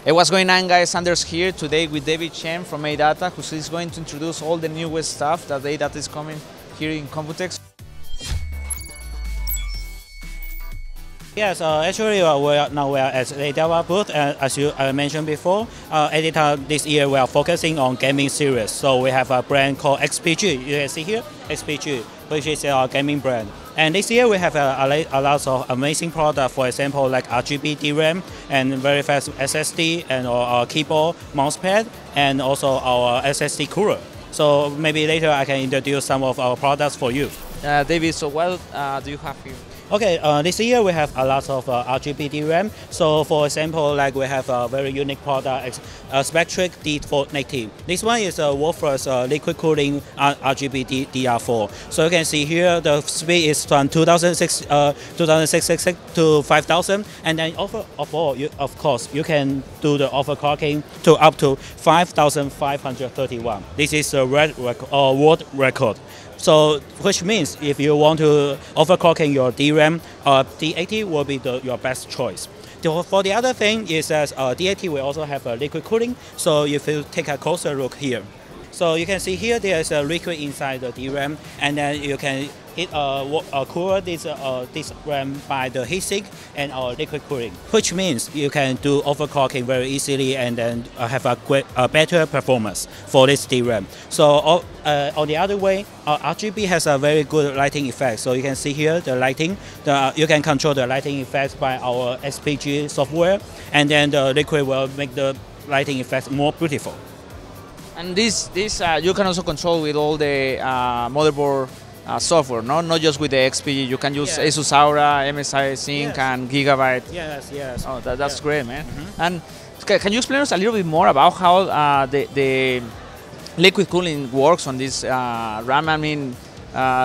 Hey, what's going on, guys? Anders here today with David Chen from ADATA, who is going to introduce all the newest stuff that ADATA is coming here in Computex. Yes, actually now we are at ADATA booth, and as you mentioned before, ADATA this year we are focusing on gaming series. So we have a brand called XPG. You can see here, XPG, which is our gaming brand. And this year we have a lot of amazing products. For example, like Rgb DRAM and very fast SSD, and our keyboard, mousepad, and also our SSD cooler. So maybe later I can introduce some of our products for you. David, so what do you have here? Okay, this year we have a lot of Rgb DRAM. So for example, like we have a very unique product, Spectric D4 Native. This one is a world-first liquid cooling Rgb DR4. So you can see here the speed is from 2666 to 5000, and then of course you can do the overclocking to up to 5531. This is a world record. So, which means if you want to overclocking your DRAM, D80 will be your best choice. For the other thing is that D80 will also have a liquid cooling. So if you take a closer look here, so you can see here there is a liquid inside the DRAM, and then you can cool this RAM by the heatsink and our liquid cooling, which means you can do overclocking very easily and then have a better performance for this DRAM. So on the other way, Rgb has a very good lighting effect. So you can see here the lighting. You can control the lighting effects by our XPG software, and then the liquid will make the lighting effects more beautiful. And this you can also control with all the motherboard software, no? Not just with the XPG. You can use ASUS Aura, MSI Sync, and Gigabyte. Yes. Oh, that's great, man. And can you explain us a little bit more about how the liquid cooling works on this RAM? I mean,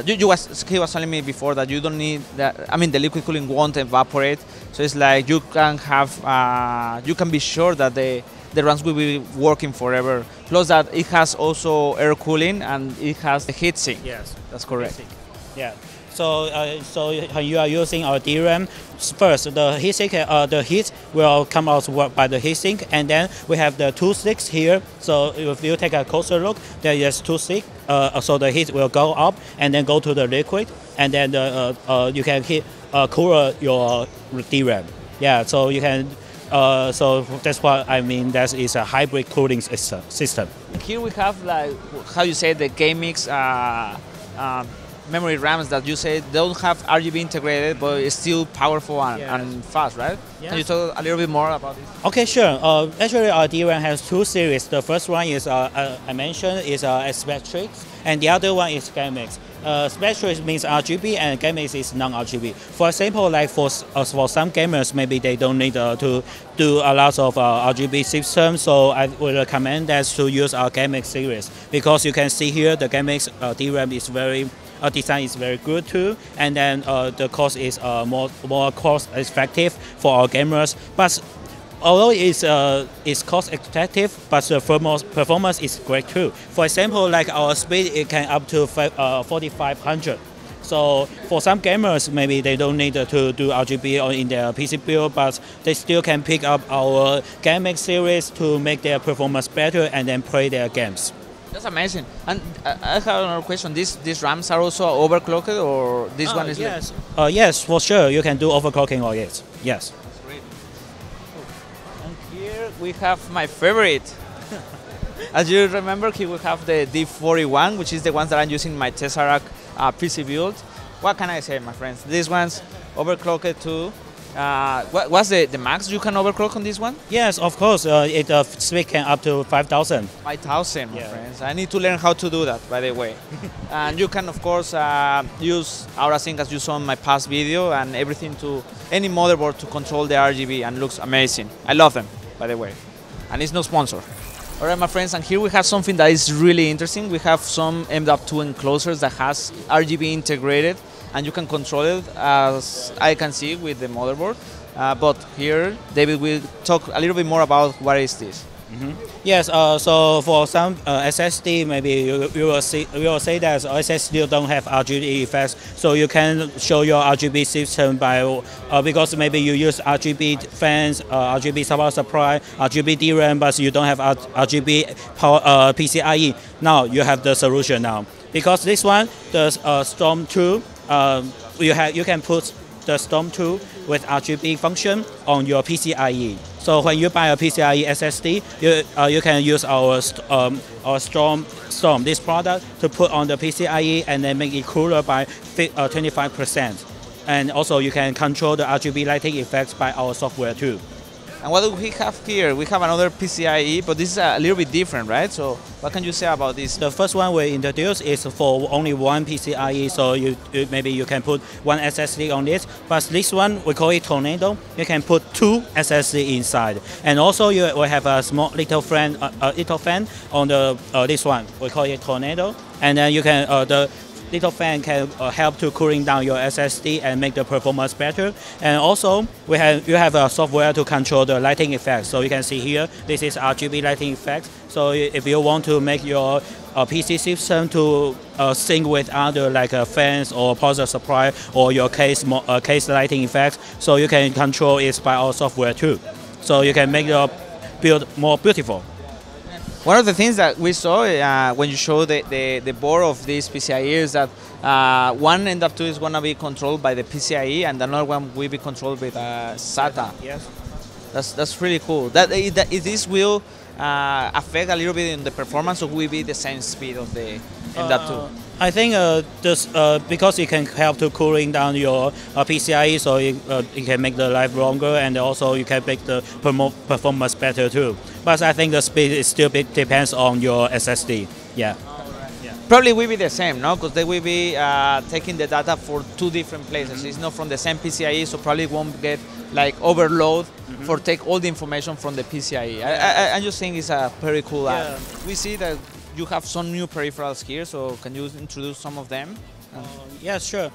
he was telling me before that you don't need that. I mean, the liquid cooling won't evaporate, so it's like you can have you can be sure that the RAMs will be working forever. Plus that it has also air cooling and it has the heatsink. Yes, that's correct. Yeah. So when you are using our DRAM, first the heatsink, the heat will come out by the heatsink, and then we have the two sticks here. So if you take a closer look, there is two sticks. So the heat will go up and then go to the liquid, and then you can cool your DRAM. Yeah. So you can. So that's what I mean. That is a hybrid cooling system. Here we have, like, how you say, the GameX memory RAMs that you say don't have RGB integrated, but it's still powerful and fast, right? Yes. Can you talk a little bit more about this? Okay, sure. Actually, our DRAM has two series. The first one is I mentioned is Spectric, and the other one is GameX. Spectric means RGB and GameX is non-RGB. For example, like for some gamers, maybe they don't need to do a lot of RGB systems, so I would recommend that to use our GameX series, because you can see here the GameX DRAM is very design is very good too, and then the cost is more cost effective for our gamers. But although it's cost effective, but the performance is great too. For example, like our speed, it can up to 4500. So for some gamers, maybe they don't need to do RGB in their PC build, but they still can pick up our GameX series to make their performance better and then play their games. That's amazing. And I have another question. These RAMs are also overclocked, or this one is? Yes. Yes, for sure. You can do overclocking on it. Yes. That's great. And here we have my favorite. As you remember, here we have the D41, which is the ones that I'm using in my Tesseract PC build. What can I say, my friends? These ones overclocked too. What's the max you can overclock on this one? Yes, of course. Speed can up to 5000. 5000, my friends. I need to learn how to do that, by the way. And you can, of course, use Aura Sync, as you saw in my past video, and everything to any motherboard to control the RGB, and looks amazing. I love them, by the way. And it's no sponsor. All right, my friends, and here we have something that is really interesting. We have some M.2 enclosures that has RGB integrated, and you can control it, as I can see, with the motherboard. But here, David will talk a little bit more about what is this. Yes. So for some SSD, maybe you will say that SSD don't have RGB effects, so you can show your RGB system by because maybe you use RGB fans, RGB power supply, RGB DRAM, but you don't have RGB power PCIe. Now you have the solution now because this one, the Storm 2, you can put the Storm 2 with RGB function on your PCIe. So when you buy a PCIe SSD, you can use our Storm this product to put on the PCIe and then make it cooler by 25%. And also you can control the RGB lighting effects by our software too. And what do we have here? We have another PCIe, but this is a little bit different, right? So what can you say about this? The first one we introduced is for only one PCIe, so maybe you can put one SSD on it. But this one, we call it Tornado. You can put two SSD inside. And also you will have a small little fan on the this one. We call it Tornado. And then you can the little fan can help to cooling down your SSD and make the performance better. And also, you have a software to control the lighting effects. So you can see here, this is RGB lighting effects. So if you want to make your PC system to sync with other like fans or power supply or your case lighting effects, so you can control it by our software too. So you can make your build more beautiful. One of the things that we saw when you show the board of this PCIe is that one NDAP2 is going to be controlled by the PCIe and another one will be controlled with SATA. Yes. That's really cool. This will affect a little bit in the performance, or will be the same speed of the NDAP2? I think because it can help to cooling down your PCIe, so it can make the life longer, and also you can make the performance better too. But I think the speed is still depends on your SSD. Yeah. Yeah. Probably will be the same, no? Because they will be taking the data for two different places. It's not from the same PCIe, so probably won't get like overload for take all the information from the PCIe. I just think it's a very cool app. We see that you have some new peripherals here, so can you introduce some of them? Yes, sure.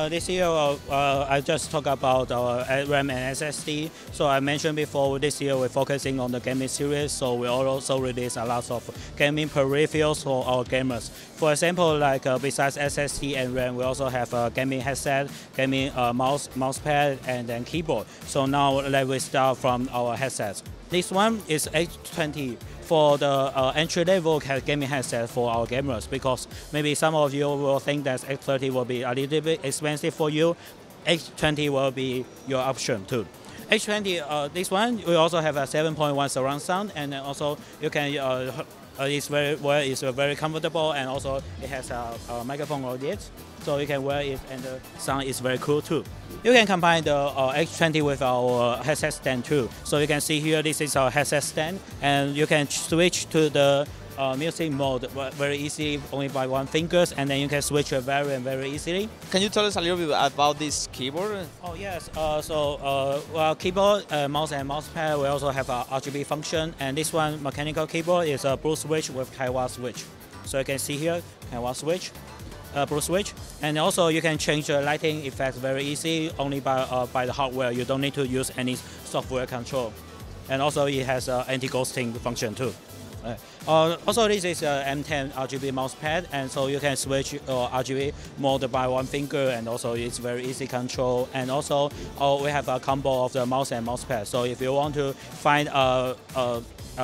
This year, I just talked about our RAM and SSD. So I mentioned before, this year we're focusing on the gaming series, so we also release a lot of gaming peripherals for our gamers. For example, like besides SSD and RAM, we also have a gaming headset, gaming mouse pad, and then keyboard. So now let me start from our headsets. This one is H20 for the entry-level gaming headset for our gamers, because maybe some of you will think that H30 will be a little bit expensive for you. H20 will be your option too. H20, this one, we also have a 7.1 surround sound, and also you can it's very comfortable, and also it has a microphone on it, so you can wear it, and the sound is very cool too. You can combine the H20 with our headset stand too. So you can see here, this is our headset stand, and you can switch to the music mode very easily, only by one finger, and then you can switch a variant very easily. Can you tell us a little bit about this keyboard? Oh yes, well, keyboard, mouse and mouse pad, we also have a RGB function, and this one mechanical keyboard is a blue switch with Taiwan switch. So you can see here, Taiwan switch, blue switch, and also you can change the lighting effects very easy, only by the hardware. You don't need to use any software control, and also it has anti-ghosting function too. Also, this is M10 RGB mouse pad, and so you can switch RGB mode by one finger, and also it's very easy control. And also, we have a combo of the mouse and mouse pad. So if you want to find a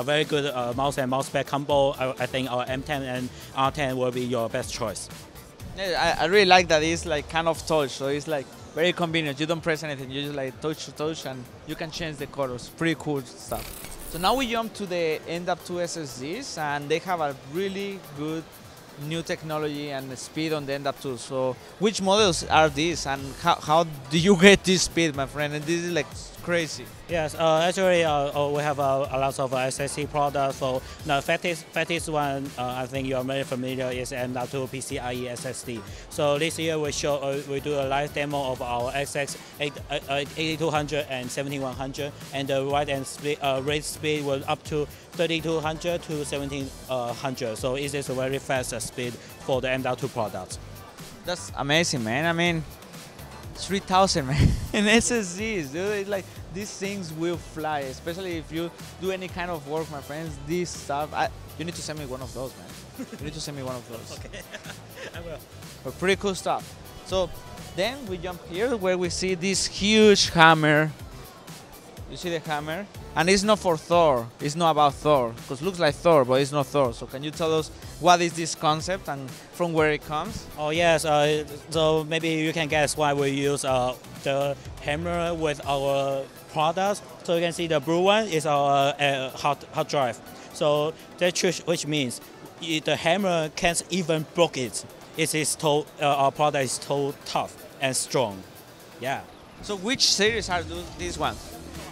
very good mouse and mouse pad combo, I think our M10 and R10 will be your best choice. Yeah, I really like that it's like kind of touch, so it's like very convenient. You don't press anything, you just like touch, and you can change the colors. Pretty cool stuff. So now we jump to the NDAP2 SSDs, and they have a really good new technology and speed on the NDAP2. So which models are these, and how do you get this speed, my friend? And this is like crazy. Yes, actually we have a lot of SSD products. So the fattest one, I think you are very familiar, is NDAP2 PCIe SSD. So this year we do a live demo of our XX 8200 and 7100, and the write and read speed was up to 3200 to 1700. So it is a very fast speed for the NDAP2 products. That's amazing, man. I mean, 3000, man. And SSDs, dude, it's like these things will fly, especially if you do any kind of work, my friends. This stuff, you need to send me one of those, man. You need to send me one of those. Okay, I will. But pretty cool stuff. So then we jump here where we see this huge hammer. You see the hammer? And it's not for Thor. It's not about Thor. Because it looks like Thor, but it's not Thor. So can you tell us what is this concept and from where it comes? Oh yes, so maybe you can guess why we use the hammer with our products. So you can see the blue one is our hard drive. So that which means the hammer can't even break it. It is our product is so tough and strong. Yeah. So which series are these ones?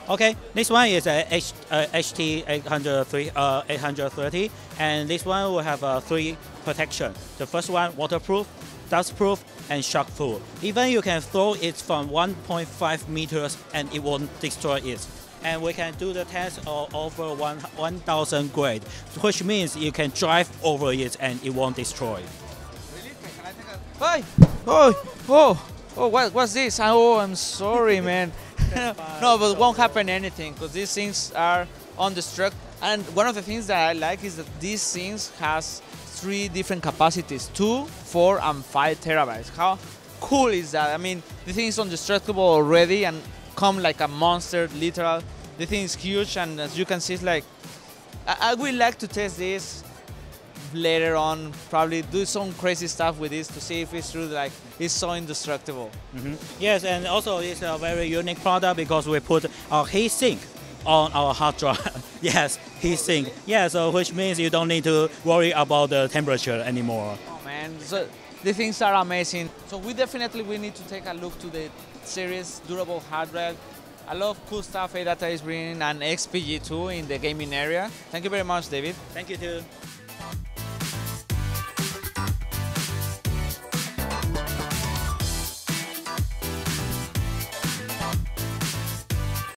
Okay, this one is a HT 830, and this one will have 3 protection. The first one, waterproof, dustproof, and shockproof. Even you can throw it from 1.5 meters and it won't destroy it. And we can do the test over 1,000 grade, which means you can drive over it and it won't destroy. Really? Can I take a... Oh, what's this? Oh, I'm sorry, man. No, but it won't happen anything because these things are indestructible. And one of the things that I like is that these things has 3 different capacities, 2, 4, and 5 terabytes. How cool is that? I mean, the thing is indestructible already and come like a monster, literal. The thing is huge, and as you can see, it's like I would like to test this later on, probably do some crazy stuff with this to see if it's true, like it's so indestructible. Yes, and also it's a very unique product because we put our heat sink on our hard drive. Yes, heat sink. Yeah, so which means you don't need to worry about the temperature anymore. Oh man, so the things are amazing. So we need to take a look to the series durable hard drive. A lot of cool stuff ADATA is bringing, and XPG too in the gaming area. Thank you very much, David. Thank you too.